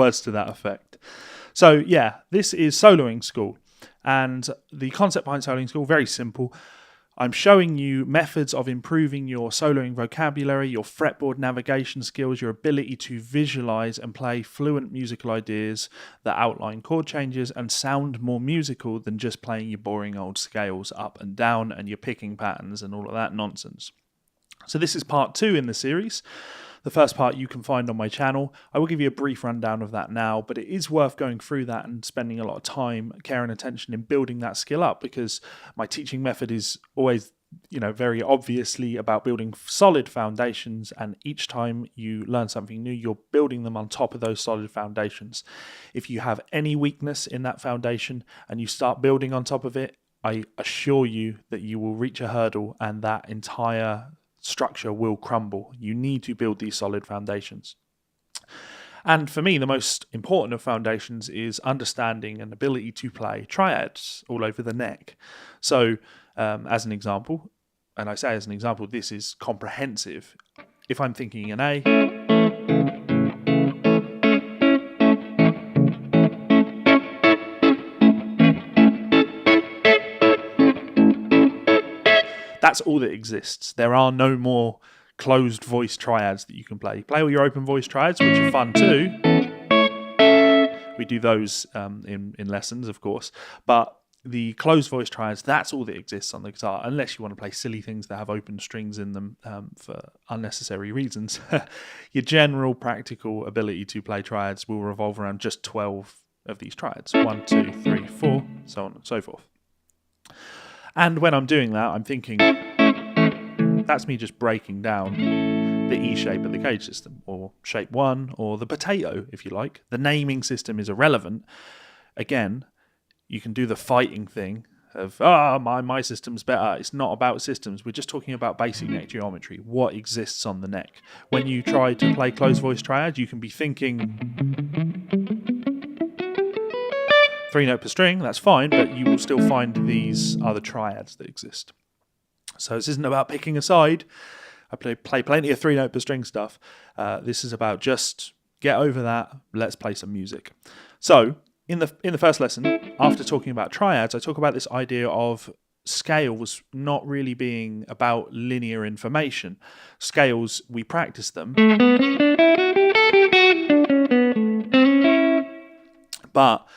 words to that effect. So yeah, this is soloing school. And the concept behind soloing school, very simple. I'm showing you methods of improving your soloing vocabulary, your fretboard navigation skills, your ability to visualize and play fluent musical ideas that outline chord changes and sound more musical than just playing your boring old scales up and down and your picking patterns and all of that nonsense. So this is part 2 in the series. The first part you can find on my channel. I will give you a brief rundown of that now, but it is worth going through that and spending a lot of time, care and attention in building that skill up, because my teaching method is always, very obviously about building solid foundations, and each time you learn something new, you're building them on top of those solid foundations. If you have any weakness in that foundation and you start building on top of it, I assure you that you will reach a hurdle and that entire structure will crumble. You need to build these solid foundations. And for me, the most important of foundations is understanding and ability to play triads all over the neck. So as an example, and I say as an example, this is comprehensive. If I'm thinking an A, that's all that exists. There are no more closed voice triads that you can play. Play all your open voice triads, which are fun too. We do those in lessons, of course. But the closed voice triads, that's all that exists on the guitar, unless you want to play silly things that have open strings in them for unnecessary reasons. Your general practical ability to play triads will revolve around just 12 of these triads. 1, 2, 3, 4, so on and so forth. And when I'm doing that, I'm thinking, that's me just breaking down the E shape of the cage system, or shape 1, or the potato, if you like. The naming system is irrelevant. Again, you can do the fighting thing of, my system's better. It's not about systems. We're just talking about basic neck geometry, what exists on the neck. When you try to play closed voice triad, you can be thinking 3-note per string, that's fine, but you will still find these other triads that exist. So this isn't about picking a side. I play plenty of 3-note per string stuff. This is about just get over that, let's play some music. So in the first lesson, after talking about triads, I talk about this idea of scales not really being about linear information. Scales, we practice them, but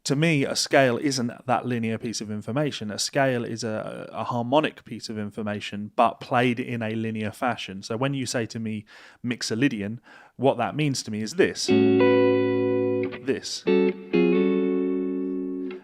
to me, a scale isn't that linear piece of information. A scale is a harmonic piece of information, but played in a linear fashion. So when you say to me mixolydian, what that means to me is this. This.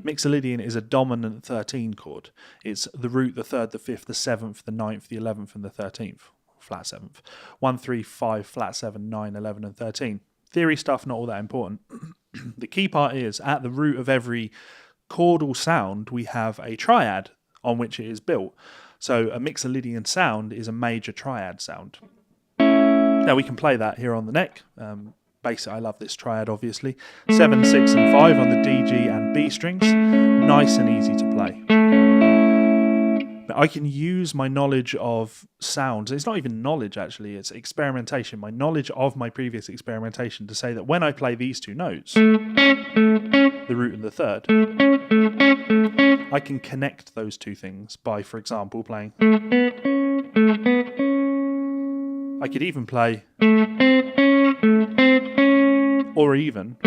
Mixolydian is a dominant 13 chord. It's the root, the 3rd, the 5th, the 7th, the 9th, the 11th, and the 13th. Flat 7th. 1, 3, 5, flat 7, 9, 11, and 13. Theory stuff, not all that important. The key part is, at the root of every chordal sound, we have a triad on which it is built. So a mixolydian sound is a major triad sound. Now we can play that here on the neck. Bass, I love this triad, obviously. 7, 6, and 5 on the D, G, and B strings. Nice and easy to play. I can use my knowledge of sounds. It's not even knowledge, actually. It's experimentation. My knowledge of my previous experimentation to say that when I play these two notes, the root and the 3rd, I can connect those two things by, for example, playing. I could even play, or even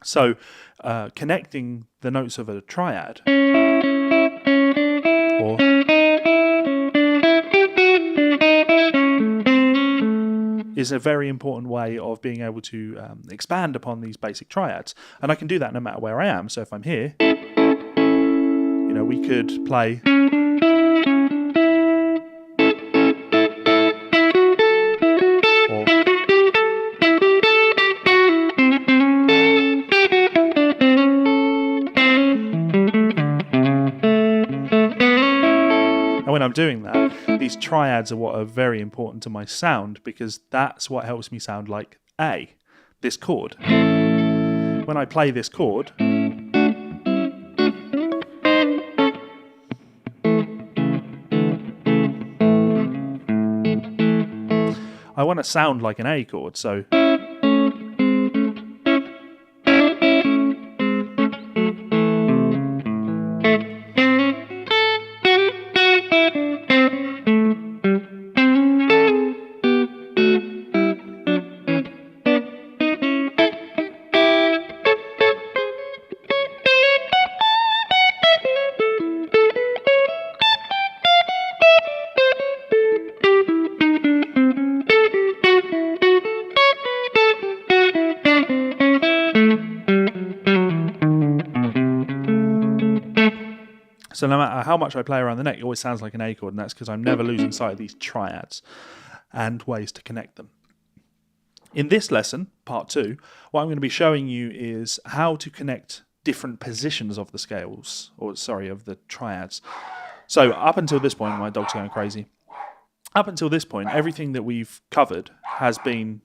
so connecting the notes of a triad, or is a very important way of being able to expand upon these basic triads. And I can do that no matter where I am. So if I'm here, we could play when I'm doing that, these triads are what are very important to my sound, because that's what helps me sound like A, this chord. When I play this chord, I want to sound like an A chord, so So no matter how much I play around the neck, it always sounds like an A chord, and that's because I'm never losing sight of these triads and ways to connect them. In this lesson, part 2, what I'm going to be showing you is how to connect different positions of the scales, of the triads. So up until this point, my dog's going crazy. Up until this point, everything that we've covered has been...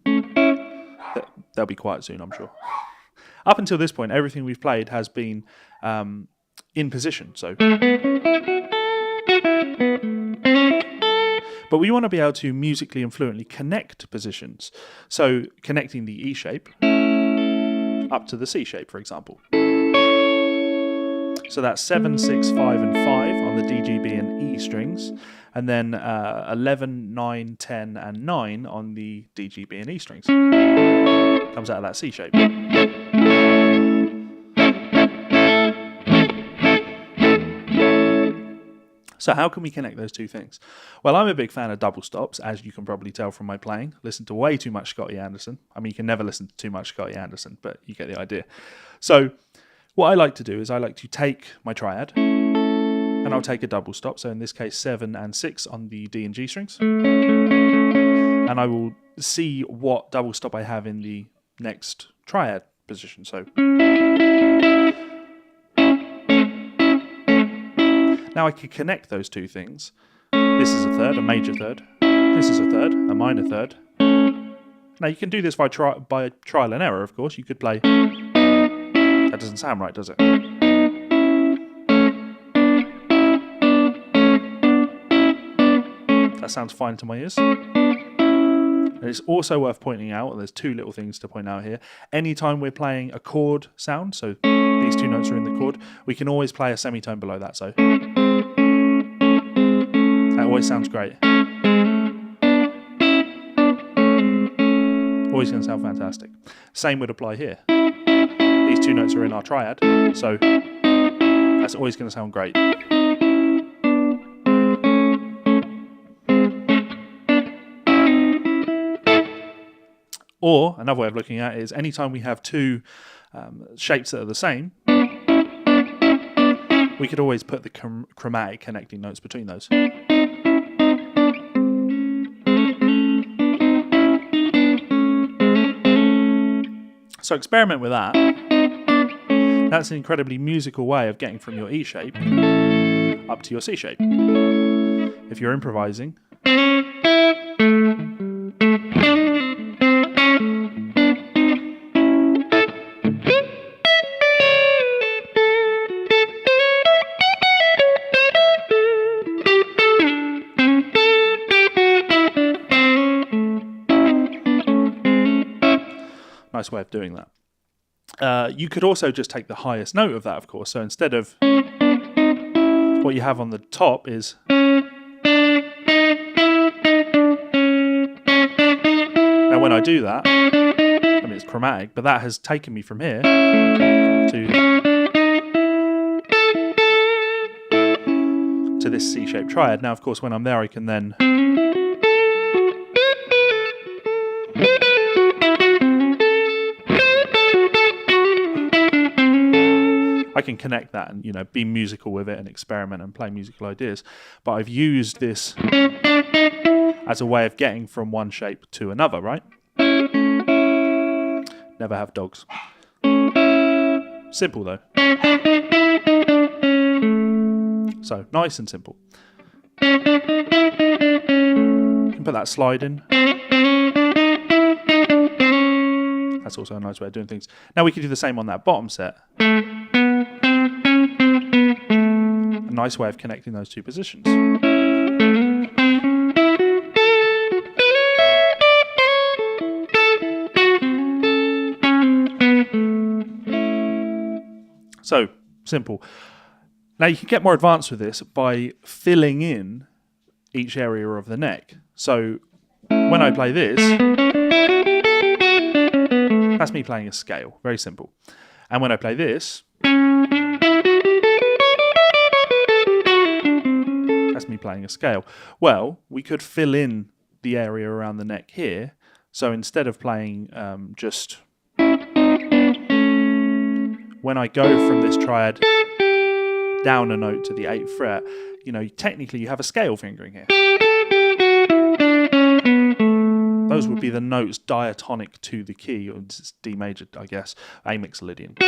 They'll be quiet soon, I'm sure. Up until this point, everything we've played has been in position. So, but we want to be able to musically and fluently connect positions. So connecting the E shape up to the C shape, for example. So that's 7, 6, 5, and 5 on the D, G, B, and E strings, and then 11, 9, 10, and 9 on the D, G, B, and E strings. Comes out of that C shape. So how can we connect those two things? Well, I'm a big fan of double stops, as you can probably tell from my playing. Listen to way too much Scotty Anderson. I mean, you can never listen to too much Scotty Anderson, but you get the idea. So what I like to do is I like to take my triad, and I'll take a double stop. So in this case, 7 and 6 on the D and G strings. And I will see what double stop I have in the next triad position. So now I can connect those two things. This is a third, a major third. This is a third, a minor third. Now you can do this by trial and error, of course. You could play... That doesn't sound right, does it? That sounds fine to my ears. And it's also worth pointing out, and there's two little things to point out here. Anytime we're playing a chord sound, so these two notes are in the chord, we can always play a semitone below that, so that always sounds great. Always going to sound fantastic. Same would apply here. These two notes are in our triad, so that's always going to sound great. Or another way of looking at it is anytime we have two shapes that are the same, we could always put the chromatic connecting notes between those. So experiment with that. That's an incredibly musical way of getting from your E shape up to your C shape. If you're improvising, nice way of doing that. You could also just take the highest note of that, of course. So instead of what you have on the top is... Now when I do that, I mean it's chromatic, but that has taken me from here to this C-shaped triad. Now of course when I'm there I can then... I can connect that and, be musical with it and experiment and play musical ideas. But I've used this as a way of getting from one shape to another, right? Never have dogs. Simple though. So, nice and simple. You can put that slide in. That's also a nice way of doing things. Now we could do the same on that bottom set. Nice way of connecting those two positions. So, simple. Now you can get more advanced with this by filling in each area of the neck. So when I play this, that's me playing a scale, very simple. And when I play this, that's me playing a scale. Well, we could fill in the area around the neck here. So instead of playing just... When I go from this triad down a note to the 8th fret, you know, technically you have a scale fingering here. Those would be the notes diatonic to the key, or it's D major, I guess, A mixolydian.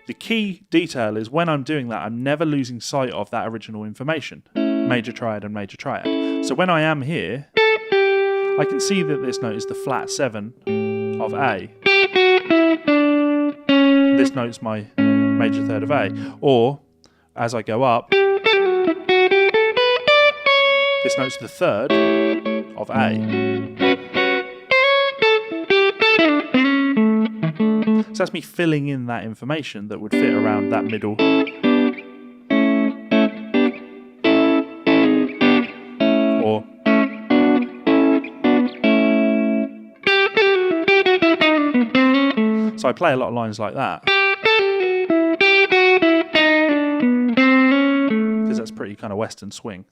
The key detail is when I'm doing that, I'm never losing sight of that original information, major triad and major triad. So when I am here, I can see that this note is the flat 7 of A. This note's my major third of A. Or, as I go up, this note's the third of A. So that's me filling in that information that would fit around that middle. Or so I play a lot of lines like that. Because that's pretty kind of Western swing.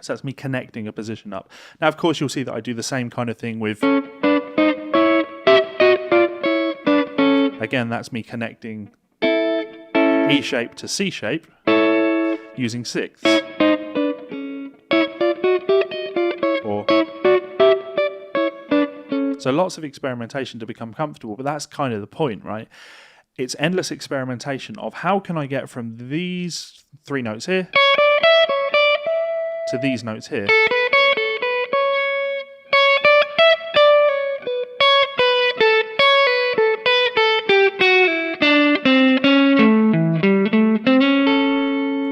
So that's me connecting a position up. Now, of course, you'll see that I do the same kind of thing with... Again, that's me connecting E shape to C shape using sixths. Or... So lots of experimentation to become comfortable, but that's kind of the point, right? It's endless experimentation of how can I get from these 3 notes here to these notes here.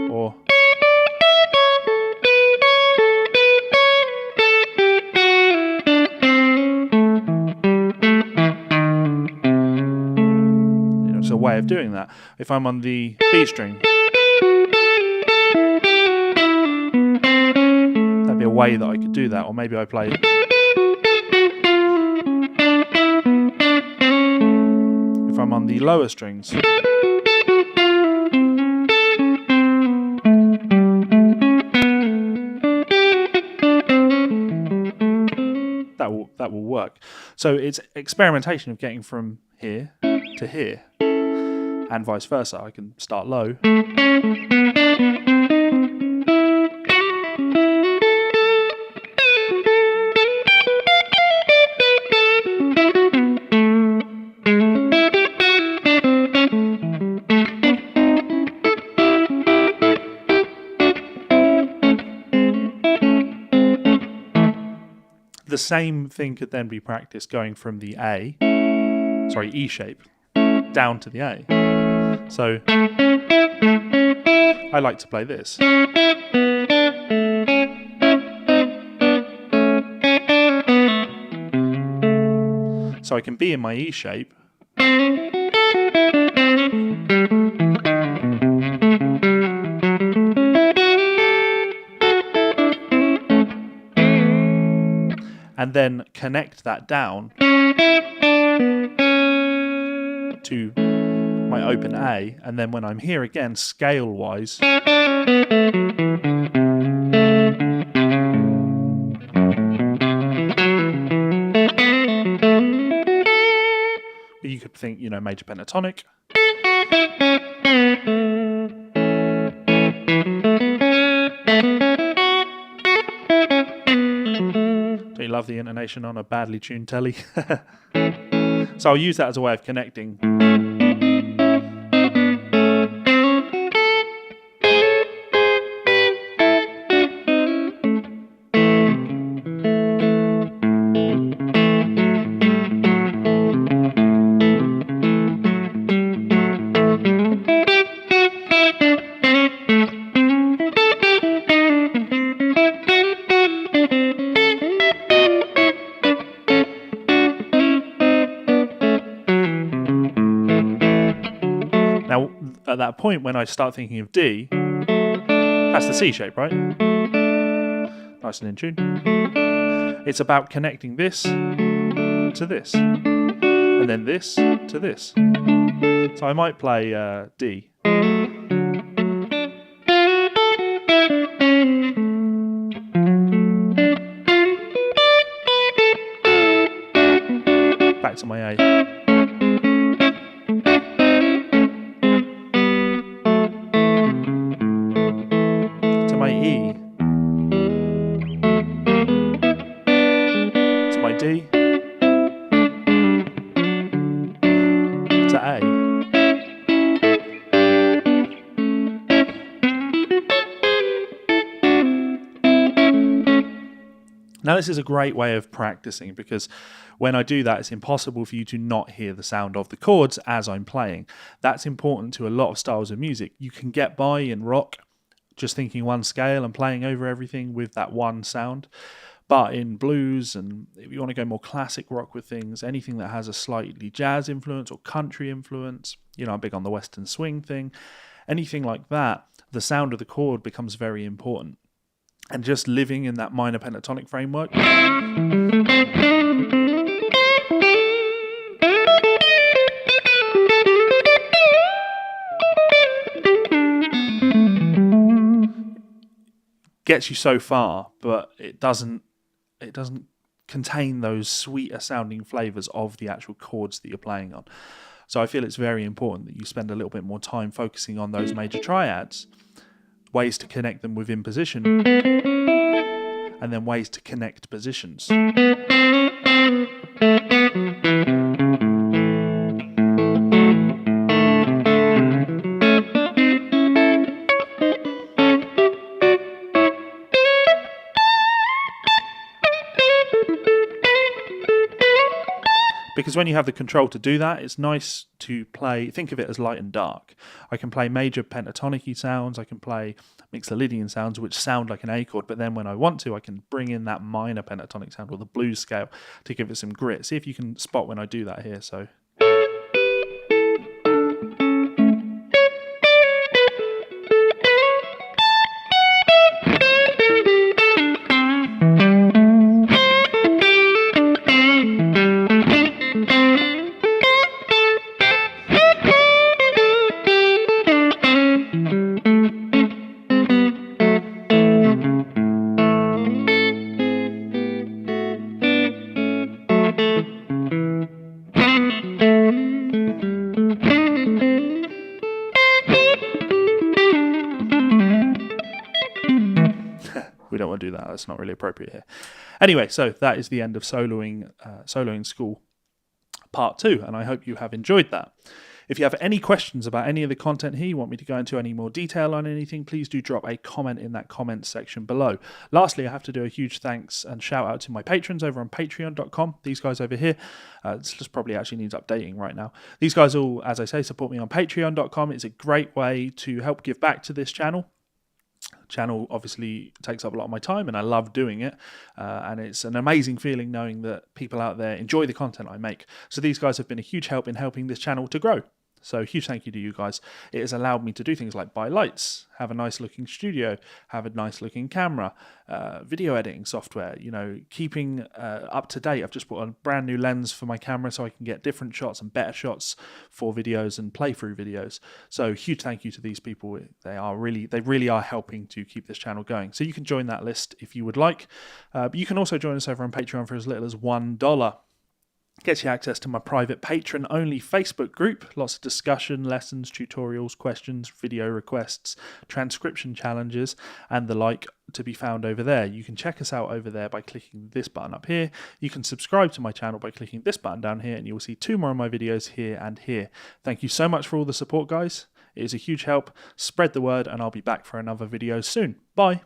Or it's a way of doing that. If I'm on the B string, a way that I could do that, or maybe I play if I'm on the lower strings, that will work. So it's experimentation of getting from here to here and vice versa. I can start low the same thing could then be practiced going from the E shape, down to the A. So I like to play this. So I can be in my E shape, and then connect that down to my open A, and then when I'm here again, scale-wise, you could think, you know, major pentatonic. Don't you love the intonation on a badly tuned telly? So I'll use that as a way of connecting. Now, at that point, when I start thinking of D, that's the C shape, right? Nice and in tune. It's about connecting this to this, and then this to this. So I might play D. Back to my A. To my E. To my D. To A. Now this is a great way of practicing because when I do that, it's impossible for you to not hear the sound of the chords as I'm playing. That's important to a lot of styles of music. You can get by in rock just thinking one scale and playing over everything with that one sound. But in blues, and if you want to go more classic rock with things, anything that has a slightly jazz influence or country influence, you know, I'm big on the western swing thing, anything like that, the sound of the chord becomes very important. And just living in that minor pentatonic framework gets you so far, but it doesn't contain those sweeter sounding flavors of the actual chords that you're playing on. So I feel it's very important that you spend a little bit more time focusing on those major triads, ways to connect them within position, and then ways to connect positions. Because when you have the control to do that, it's nice to play, think of it as light and dark. I can play major pentatonic-y sounds, I can play Mixolydian sounds which sound like an A chord, but then when I want to, I can bring in that minor pentatonic sound or the blues scale to give it some grit. See if you can spot when I do that here. So. We don't want to do that. That's not really appropriate here. Anyway, so that is the end of soloing school part 2, and I hope you have enjoyed that. If you have any questions about any of the content here, you want me to go into any more detail on anything, please do drop a comment in that comment section below. Lastly, I have to do a huge thanks and shout out to my patrons over on patreon.com. These guys over here, this just probably actually needs updating right now. These guys all, as I say, support me on patreon.com. It's a great way to help give back to this channel. Channel obviously takes up a lot of my time and I love doing it, and it's an amazing feeling knowing that people out there enjoy the content I make. So these guys have been a huge help in helping this channel to grow. So huge thank you to you guys. It has allowed me to do things like buy lights, have a nice looking studio, have a nice looking camera, video editing software, you know, keeping up to date. I've just bought a brand new lens for my camera so I can get different shots and better shots for videos and playthrough videos. So huge thank you to these people. They really are helping to keep this channel going. So you can join that list if you would like. But you can also join us over on Patreon for as little as $1. Gets you access to my private patron-only Facebook group. Lots of discussion, lessons, tutorials, questions, video requests, transcription challenges, and the like to be found over there. You can check us out over there by clicking this button up here. You can subscribe to my channel by clicking this button down here, and you will see 2 more of my videos here and here. Thank you so much for all the support, guys. It is a huge help. Spread the word, and I'll be back for another video soon. Bye.